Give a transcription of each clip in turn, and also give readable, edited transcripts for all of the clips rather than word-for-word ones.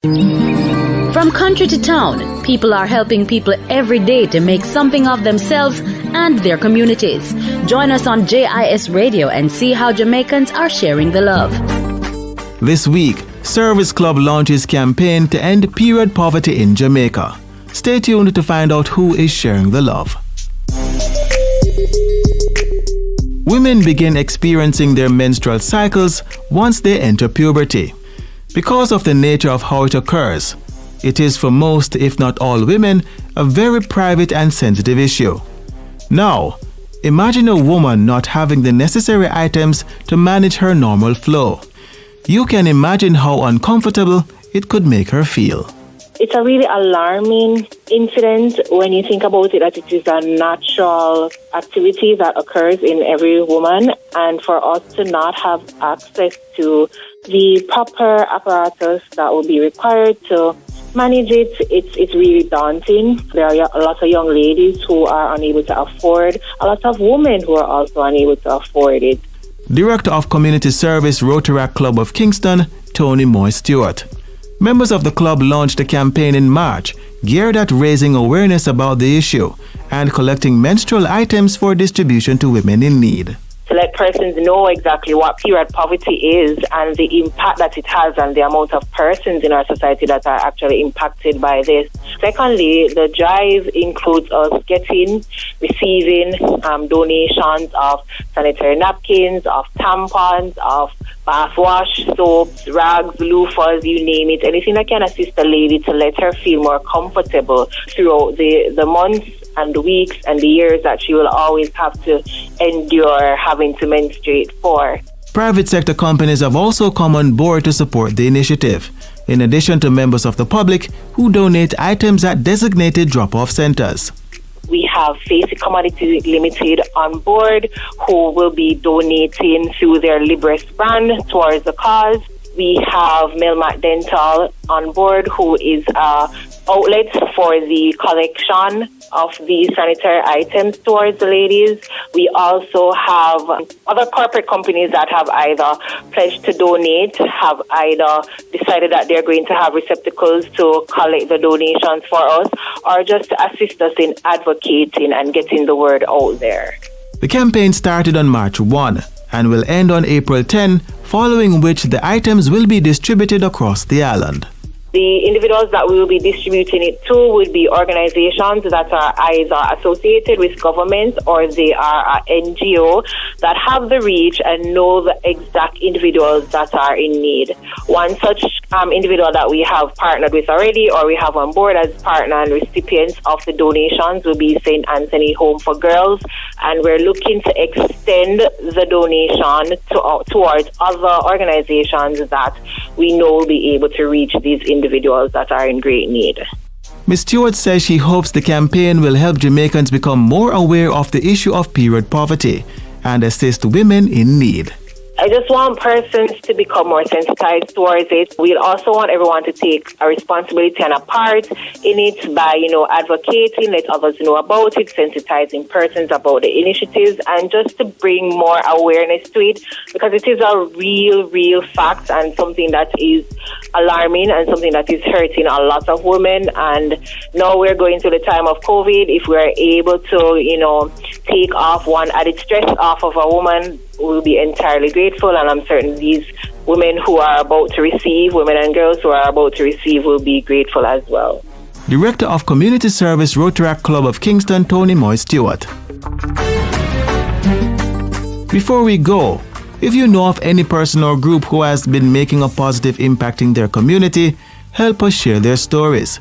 From country to town, people are helping people every day to make something of themselves and their communities. Join us on JIS Radio and see how Jamaicans are sharing the love. This week, Service Club launches campaign to end period poverty in Jamaica. Stay tuned to find out who is sharing the love. Women begin experiencing their menstrual cycles once they enter puberty. Because of the nature of how it occurs, it is for most, if not all women, a very private and sensitive issue. Now, imagine a woman not having the necessary items to manage her normal flow. You can imagine how uncomfortable it could make her feel. It's a really alarming incident when you think about it, that it is a natural activity that occurs in every woman, and for us to not have access to the proper apparatus that will be required to manage it, it's really daunting. There are a lot of young ladies who are unable to afford, a lot of women who are also unable to afford it. Director of Community Service Rotaract Club of Kingston, Toni-Moy Stewart. Members of the club launched a campaign in March geared at raising awareness about the issue and collecting menstrual items for distribution to women in need. To let persons know exactly what period poverty is and the impact that it has and the amount of persons in our society that are actually impacted by this. Secondly, the drive includes us receiving donations of sanitary napkins, of tampons, of bath wash, soaps, rags, loofahs, you name it, anything that can assist the lady to let her feel more comfortable throughout the months and the weeks and the years that she will always have to endure having to menstruate for. Private sector companies have also come on board to support the initiative, in addition to members of the public who donate items at designated drop-off centers. We have Facey Commodity Limited on board who will be donating through their Libres brand towards the cause. We have Melmac Dental on board who is an outlet for the collection of the sanitary items towards the ladies. We also have other corporate companies that have either pledged to donate, have either decided that they're going to have receptacles to collect the donations for us, or just to assist us in advocating and getting the word out there. The campaign started on March 1 and will end on April 10, following which the items will be distributed across the island. The individuals that we will be distributing it to would be organizations that are either associated with government or they are an NGO that have the reach and know the exact individuals that are in need. One such individual that we have partnered with already or we have on board as partner and recipients of the donations will be St. Anthony Home for Girls, and we're looking to extend the donation towards other organizations that we know will be able to reach these individuals that are in great need. Ms. Stewart says she hopes the campaign will help Jamaicans become more aware of the issue of period poverty and assist women in need. I just want persons to become more sensitized towards it. We also want everyone to take a responsibility and a part in it by, advocating, let others know about it, sensitizing persons about the initiatives, and just to bring more awareness to it, because it is a real fact and something that is alarming and something that is hurting a lot of women. And now we're going through the time of COVID. If we're able to, take off one added stress off of a woman, we'll be entirely grateful, and I'm certain these women who are about to receive, women and girls who are about to receive, will be grateful as well. Director of Community Service Rotaract Club of Kingston, Toni-Moy Stewart. Before we go, if you know of any person or group who has been making a positive impact in their community, help us share their stories.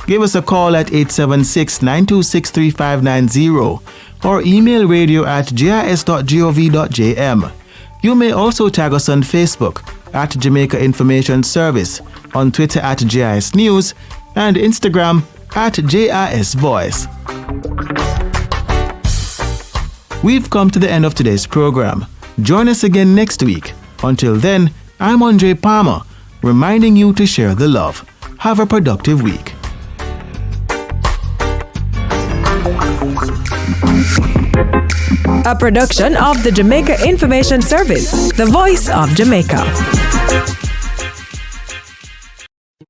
Give us a call at 876-926-3590 or email radio@gis.gov.jm. You may also tag us on Facebook at Jamaica Information Service, on Twitter at JIS News, and Instagram at JIS Voice. We've come to the end of today's program. Join us again next week. Until then, I'm Andre Palmer, reminding you to share the love. Have a productive week. A production of the Jamaica Information Service, the voice of Jamaica.